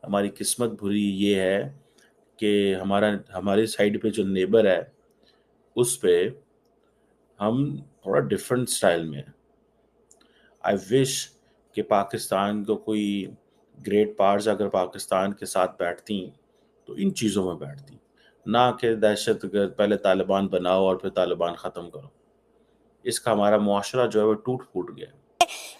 हमारी किस्मत बुरी ये है कि हमारे साइड पे जो नेबर है उस पे हम थोड़ा डिफरेंट स्टाइल में है। आई विश कि पाकिस्तान को कोई ग्रेट पावर्स अगर पाकिस्तान के साथ बैठती तो इन चीज़ों में बैठती, ना कि दहशतगर्द पहले तालिबान बनाओ और फिर तालिबान ख़त्म करो। इसका हमारा मुआशरा जो है वो टूट फूट गया।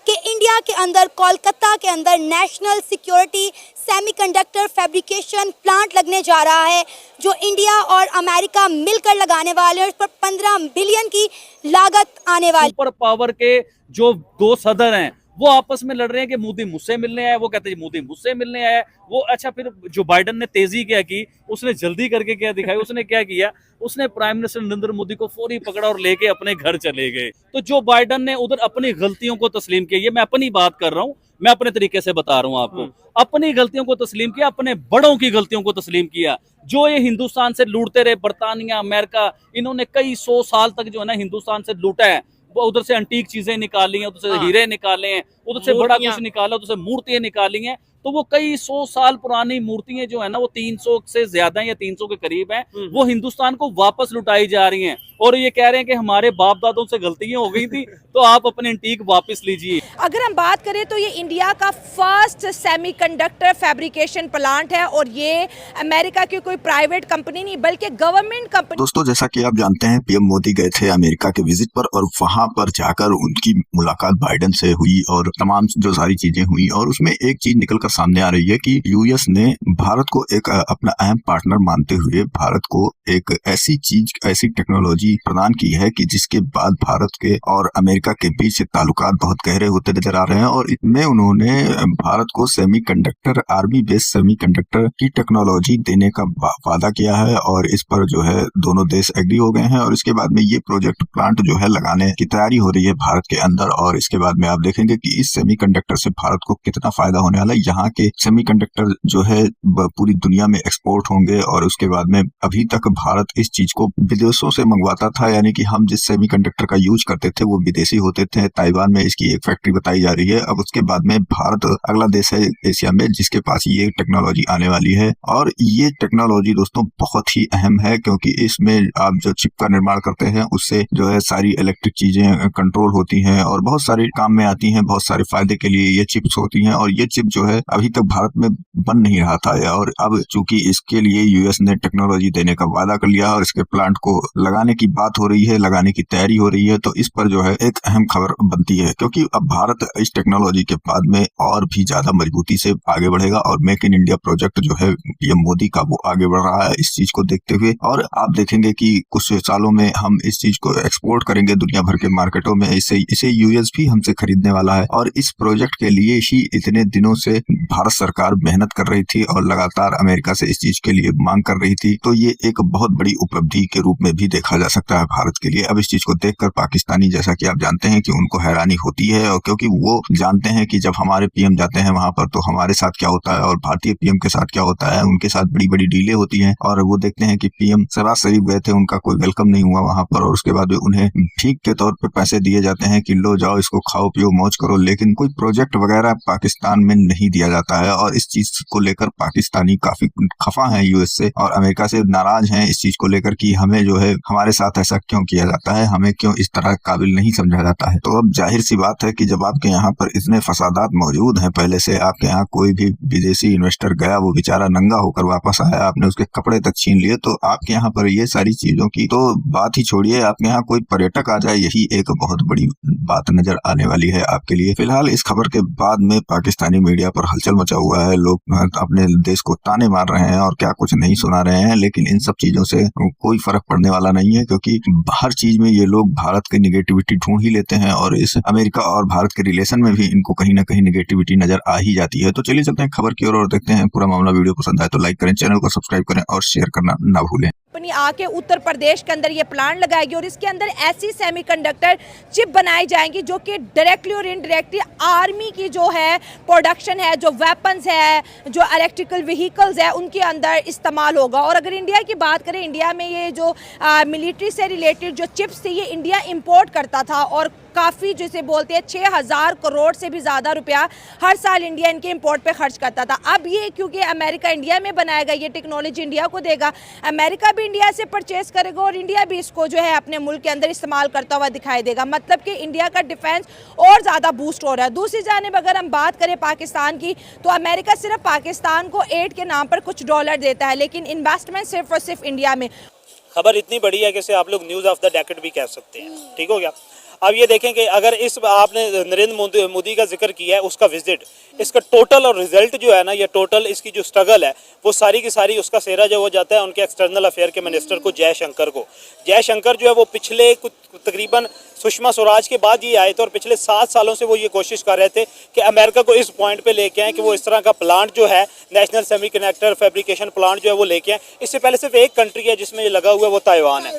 कि इंडिया के अंदर कोलकाता के अंदर national security semiconductor fabrication plant लगने जा रहा है, जो इंडिया और अमेरिका मिलकर लगाने वाले हैं। उस पर 15 बिलियन की लागत आने वाली। सुपर पावर के जो दो सदर हैं वो आपस में लड़ रहे हैं कि मोदी मुझसे मिलने आया, वो कहते हैं मोदी मुझसे मिलने आया। वो अच्छा, फिर जो बाइडन ने तेजी क्या की, उसने जल्दी करके क्या दिखाई, उसने क्या किया, उसने प्राइम मिनिस्टर नरेंद्र मोदी को फौरी पकड़ा और लेके अपने घर चले गए। तो जो बाइडन ने उधर अपनी गलतियों को तस्लीम किया, ये मैं अपनी बात कर रहा हूँ, मैं अपने तरीके से बता रहा हूँ आपको, अपनी गलतियों को तस्लीम किया, अपने बड़ों की गलतियों को तस्लीम किया। जो ये हिंदुस्तान से लूटते रहे, बर्तानिया, अमेरिका, इन्होंने कई 100 साल तक जो है ना हिंदुस्तान से लूटा है। वो उधर से एंटीक चीजें निकाली हैं, उधर से हीरे निकाले हैं, उधर से बड़ा कुछ निकाला, उधर से मूर्तियां निकाली हैं। तो वो कई 100 साल पुरानी मूर्तियां जो है ना, वो 300 से ज्यादा या 300 के करीब हैं, वो हिंदुस्तान को वापस लुटाई जा रही हैं। और ये कह रहे हैं कि हमारे बाप दादों से गलतियां हो गई थी, तो आप अपने एंटीक वापस लीजिए। अगर हम बात करें तो ये इंडिया का फर्स्ट सेमीकंडक्टर फैब्रिकेशन प्लांट है, और ये अमेरिका की कोई प्राइवेट कंपनी नहीं बल्कि गवर्नमेंट कंपनी। दोस्तों, जैसा कि आप जानते हैं, पीएम मोदी गए थे अमेरिका के विजिट पर, और वहां पर जाकर उनकी मुलाकात बाइडेन से हुई और तमाम जो सारी चीजें हुई, और उसमें एक चीज निकलकर सामने आ रही है कि यूएस ने भारत को एक अपना अहम पार्टनर मानते हुए भारत को एक ऐसी चीज, ऐसी टेक्नोलॉजी प्रदान की है कि जिसके बाद भारत के और अमेरिका के बीच ताल्लुकात बहुत गहरे होते नजर आ रहे हैं। और इसमें उन्होंने भारत को सेमीकंडक्टर, आर्मी बेस्ड सेमीकंडक्टर की टेक्नोलॉजी देने का वादा किया है, और इस पर जो है दोनों देश एग्री हो गए हैं। और इसके बाद में ये प्रोजेक्ट प्लांट जो है लगाने की तैयारी हो रही है भारत के अंदर। और इसके बाद में आप देखेंगे कि इस सेमीकंडक्टर से भारत को कितना फायदा होने वाला है। यहाँ के सेमीकंडक्टर जो है पूरी दुनिया में एक्सपोर्ट होंगे। और उसके बाद में अभी तक भारत इस चीज को विदेशों से मंगवाता था, यानी कि हम जिस सेमीकंडक्टर का यूज करते थे वो विदेशी होते थे। ताइवान में इसकी एक फैक्ट्री बताई जा रही है। अब उसके बाद में भारत अगला देश है एशिया में जिसके पास ये टेक्नोलॉजी आने वाली है। और ये टेक्नोलॉजी दोस्तों बहुत ही अहम है, क्योंकि इसमें आप जो चिप का निर्माण करते हैं उससे जो है सारी इलेक्ट्रिक चीजें कंट्रोल होती हैं और बहुत सारे काम में आती हैं, बहुत सारे फायदे के लिए ये चिप्स होती हैं। और ये चिप जो है अभी तक भारत में बन नहीं रहा था, और अब चूंकि इसके लिए यूएस ने टेक्नोलॉजी देने का वादा कर लिया और इसके प्लांट को लगाने की बात हो रही है, लगाने की तैयारी हो रही है, तो इस पर जो है एक अहम खबर बनती है। क्योंकि अब भारत इस टेक्नोलॉजी के बाद में और भी ज्यादा मजबूती से आगे बढ़ेगा, और मेक इन इंडिया प्रोजेक्ट जो है पीएम मोदी का वो आगे बढ़ रहा है इस चीज को देखते हुए। और आप देखेंगे कि कुछ सालों में हम इस चीज को एक्सपोर्ट करेंगे दुनिया भर के मार्केटों में। इसे यूएस भी हमसे खरीदने वाला है। और इस प्रोजेक्ट के लिए ही इतने दिनों से भारत सरकार मेहनत कर रही थी और लगातार अमेरिका से इस चीज के लिए मांग कर रही थी। तो ये एक बहुत बड़ी उपलब्धि के रूप में भी देखा जा सकता है भारत के लिए। अब इस चीज को देखकर पाकिस्तानी, जैसा कि आप जानते हैं, कि उनको हैरानी होती है, और क्योंकि वो जानते हैं कि जब हमारे पीएम जाते हैं वहां पर तो हमारे साथ क्या होता है और भारतीय पीएम के साथ क्या होता है, उनके साथ बड़ी बड़ी डीले होती हैं। और वो देखते हैं कि पीएम शहबाज शरीफ गए थे, उनका कोई वेलकम नहीं हुआ वहां पर, और उसके बाद उन्हें भीख के तौर पर पैसे दिए जाते हैं कि लो जाओ, इसको खाओ पियो मौज करो, लेकिन कोई प्रोजेक्ट वगैरह पाकिस्तान में नहीं दिया जाता है। और इस चीज को लेकर पाकिस्तानी काफी खफा है यूएस से, और अमेरिका से नाराज हैं इस चीज को लेकर कि हमें जो है हमारे साथ ऐसा क्यों किया जाता है, हमें क्यों इस तरह काबिल नहीं समझा जाता है। तो अब जाहिर सी बात है कि जब आपके यहाँ पर इतने फसादात मौजूद हैं, पहले से आपके यहाँ कोई भी विदेशी इन्वेस्टर गया, वो बेचारा नंगा होकर वापस आया, आपने उसके कपड़े तक छीन लिए, तो आपके यहाँ पर ये सारी चीजों की तो बात ही छोड़िए, आपके यहाँ कोई पर्यटक आ जाए, यही एक बहुत बड़ी बात नजर आने वाली है आपके लिए। फिलहाल इस खबर के बाद में पाकिस्तानी मीडिया पर हलचल मचा हुआ है, लोग अपने देश को ताने मार रहे हैं और क्या कुछ नहीं सुना रहे हैं। लेकिन इन सब चीजों से कोई फर्क पड़ने वाला नहीं है, क्योंकि हर चीज में ये लोग भारत की निगेटिविटी ढूंढ ही लेते हैं, और इस अमेरिका और भारत के रिलेशन में भी इनको कहीं ना कहीं निगेटिविटी नजर आ ही जाती है। तो चलिए चलते हैं खबर की ओर और देखते हैं पूरा मामला। वीडियो पसंद आए तो लाइक करें, चैनल को सब्सक्राइब करें और शेयर करना ना भूलें। कंपनी आके उत्तर प्रदेश के अंदर ये प्लांट लगाएगी और इसके अंदर ऐसी सेमीकंडक्टर चिप बनाई जाएंगी जो कि डायरेक्टली और इनडायरेक्टली आर्मी की जो है प्रोडक्शन है, जो वेपन्स है, जो इलेक्ट्रिकल व्हीकल्स है, उनके अंदर इस्तेमाल होगा। और अगर इंडिया की बात करें, इंडिया में ये जो मिलिट्री से रिलेटेड जो चिप्स थी ये इंडिया इंपोर्ट करता था और काफ़ी जिसे बोलते हैं 6,000 करोड़ से भी ज़्यादा रुपया हर साल इंडिया इनके इंपोर्ट पे खर्च करता था। अब ये क्योंकि अमेरिका इंडिया में बनाएगा, ये टेक्नोलॉजी इंडिया को देगा, अमेरिका भी इंडिया से परचेस करेगा और इंडिया भी इसको जो है अपने मुल्क के अंदर इस्तेमाल करता हुआ दिखाई देगा। मतलब कि इंडिया का डिफेंस और ज़्यादा बूस्ट हो रहा है। दूसरी जानिब अगर हम बात करें पाकिस्तान की, तो अमेरिका सिर्फ पाकिस्तान को एड के नाम पर कुछ डॉलर देता है, लेकिन इन्वेस्टमेंट सिर्फ और सिर्फ इंडिया में। खबर इतनी बड़ी है कि इसे आप लोग न्यूज़ ऑफ द डेकेड भी कह सकते हैं। ठीक हो गया। अब ये देखें कि अगर इस आपने नरेंद्र मोदी का जिक्र किया है, उसका विजिट, इसका टोटल और रिजल्ट जो है ना, ये टोटल इसकी जो स्ट्रगल है वो सारी की सारी उसका सेहरा जो हो जाता है उनके एक्सटर्नल अफेयर के मिनिस्टर को, जयशंकर को। जयशंकर जो है वो पिछले कुछ तकरीबन सुषमा स्वराज के बाद ये आए थे और पिछले 7 सालों से वो ये कोशिश कर रहे थे कि अमेरिका को इस पॉइंट पे लेके आए कि वो इस तरह का प्लांट जो है, नेशनल सेमीकंडक्टर फैब्रिकेशन प्लांट जो है वो लेके आए। इससे पहले सिर्फ एक कंट्री है जिसमें ये लगा हुआ है, वो ताइवान है।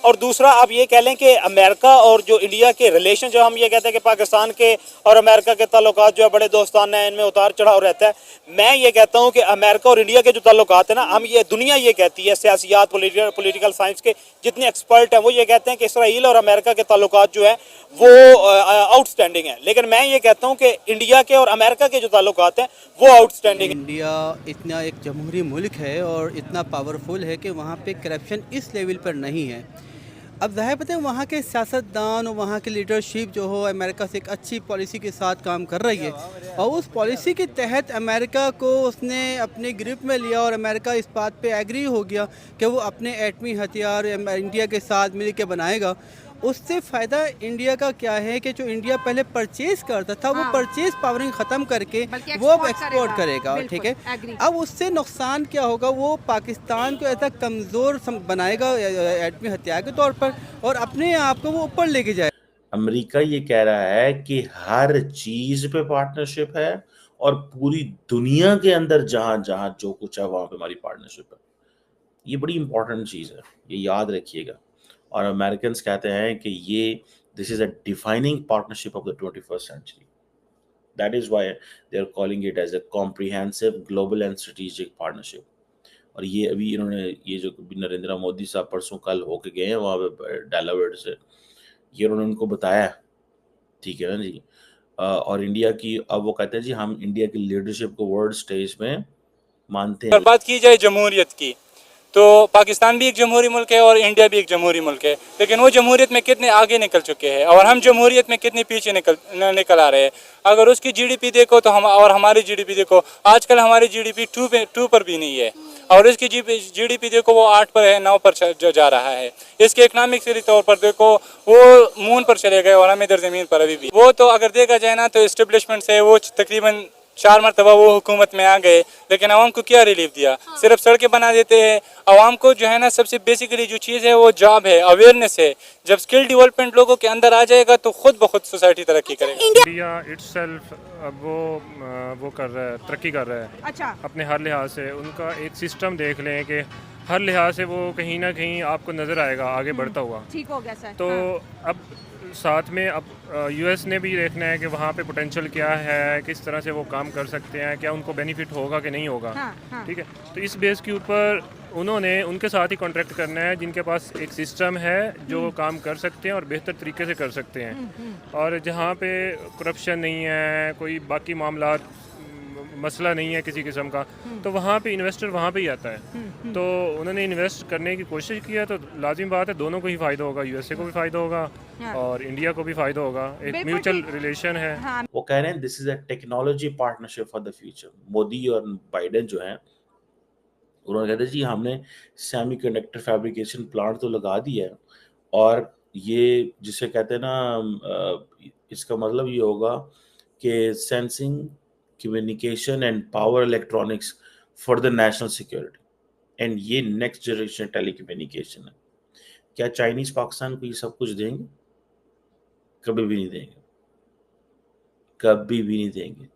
और दूसरा आप ये कह लें कि अमेरिका और जो इंडिया के रिलेशन, जो हम ये कहते हैं कि पाकिस्तान के और अमेरिका के ताल्लुकात जो है बड़े दोस्ताना हैं, इनमें उतार चढ़ाव रहता है। मैं ये कहता हूँ कि अमेरिका और इंडिया के जो ताल्लुकात है ना, हम ये दुनिया ये कहती है, सियासियात, पॉलिटिकल साइंस के जितने एक्सपर्ट हैं वो ये कहते हैं कि इसराइल और अमेरिका के ताल्लुकात जो है वो आउटस्टैंडिंग है। लेकिन मैं ये कहता हूँ कि इंडिया के और अमेरिका के जो ताल्लुकात हैं वो आउटस्टैंडिंग है। इंडिया इतना एक जमहूरी मुल्क है और इतना पावरफुल है कि वहाँ पे करप्शन इस लेवल पर नहीं है। अब ज़ाहिर पता है वहाँ के सियासतदान और वहाँ की लीडरशिप जो हो अमेरिका से एक अच्छी पॉलिसी के साथ काम कर रही है और उस पॉलिसी के तहत अमेरिका को उसने अपने ग्रिप में लिया और अमेरिका इस बात पे एग्री हो गया कि वो अपने एटमी हथियार इंडिया के साथ मिल के बनाएगा। उससे फ़ायदा इंडिया का क्या है कि जो इंडिया पहले परचेज करता था वो परचेज पावरिंग ख़त्म करके वो अब एक्सपोर्ट करेगा। ठीक है, अब उससे नुकसान क्या होगा, वो पाकिस्तान को ऐसा कमज़ोर बनाएगा एटमी हथियार के तौर पर और अपने आप को वो ऊपर लेके जाए। अमेरिका ये कह रहा है कि हर चीज़ पे पार्टनरशिप है और पूरी दुनिया के अंदर जहाँ जहाँ जो कुछ है वहाँ पे हमारी पार्टनरशिप है। ये बड़ी इंपॉर्टेंट चीज़ है, ये याद रखिएगा। और अमेरिकन कहते हैं कि ये this is a defining partnership of the 21st century. That is why they are calling it as a comprehensive global and strategic partnership. और ये अभी इन्होंने ये जो नरेंद्र मोदी साहब परसों कल होके गए हैं वहाँ पे डेलावेयर से, ये उन्होंने उनको बताया, ठीक है ना जी। और इंडिया की अब वो कहते हैं जी हम इंडिया की लीडरशिप को वर्ल्ड स्टेज में मानते हैं। अगर बात की जाए जमहूरियत की, तो पाकिस्तान भी एक जमहूरी मुल्क है और इंडिया भी एक जमहूरी मुल्क है, लेकिन वो जमहूरियत में कितने आगे निकल चुके हैं और हम जमहूरियत में कितने पीछे निकल आ रहे हैं। अगर उसकी जीडीपी देखो तो हम और हमारी जीडीपी देखो, आजकल हमारी जीडीपी 2 पर भी नहीं है और इसकी जीडीपी देखो वो 8 पर है, 9 पर जा रहा है। इसके इकनॉमिक के तौर पर देखो वो मून पर चले गए और हम इधर ज़मीन पर अभी भी। वो तो अगर देखा जाए ना तो इस्टेब्लिशमेंट से वो तकरीबन 4 मरतबा वो हुकूमत में आ गए, लेकिन आवाम को क्या रिलीफ दिया? सिर्फ सड़कें बना देते हैं। आवाम को जो है ना सबसे बेसिकली जो चीज़ है वो जॉब है, अवेयरनेस है। जब स्किल डेवलपमेंट लोगों के अंदर आ जाएगा तो खुद ब खुद सोसाइटी तरक्की करेगी। इंडिया इटसेल्फ अब वो कर रहा है, तरक्की कर रहा है। अच्छा, अपने हर लिहाज से उनका एक सिस्टम देख लें कि हर लिहाज से वो कहीं ना कहीं आपको नज़र आएगा आगे बढ़ता हुआ। ठीक हो गया सर। तो अब साथ में अब यूएस ने भी देखना है कि वहाँ पे पोटेंशियल क्या है, किस तरह से वो काम कर सकते हैं, क्या उनको बेनिफिट होगा कि नहीं होगा। ठीक है, तो इस बेस के ऊपर उन्होंने उनके साथ ही कॉन्ट्रैक्ट करना है जिनके पास एक सिस्टम है जो काम कर सकते हैं और बेहतर तरीके से कर सकते हैं और जहाँ पे करप्शन नहीं है, कोई बाकी मामला मसला नहीं है किसी किस्म का, तो वहाँ पे इन्वेस्टर वहाँ पे ही आता है। तो उन्होंने इन्वेस्ट करने की कोशिश किया तो लाजिम बात है दोनों को ही फ़ायदा होगा, यूएसए को भी फ़ायदा होगा और इंडिया को भी फ़ायदा होगा। एक म्यूचुअल रिलेशन है। वो कह रहे हैं this is a technology partnership for the future. Modi और बाइडेन जो हैं उन्होंने कहते हैं जी हमने सेमीकंडक्टर फैब्रिकेशन प्लांट तो लगा दिया है और ये जिसे कहते हैं ना इसका मतलब ये होगा कि sensing, communication and power electronics for the national security and ये नेक्स्ट जनरेशन टेलीकम्युनिकेशन है। क्या चाइनीज पाकिस्तान को ये सब कुछ देंगे? कभी भी नहीं देंगे, कभी भी नहीं देंगे।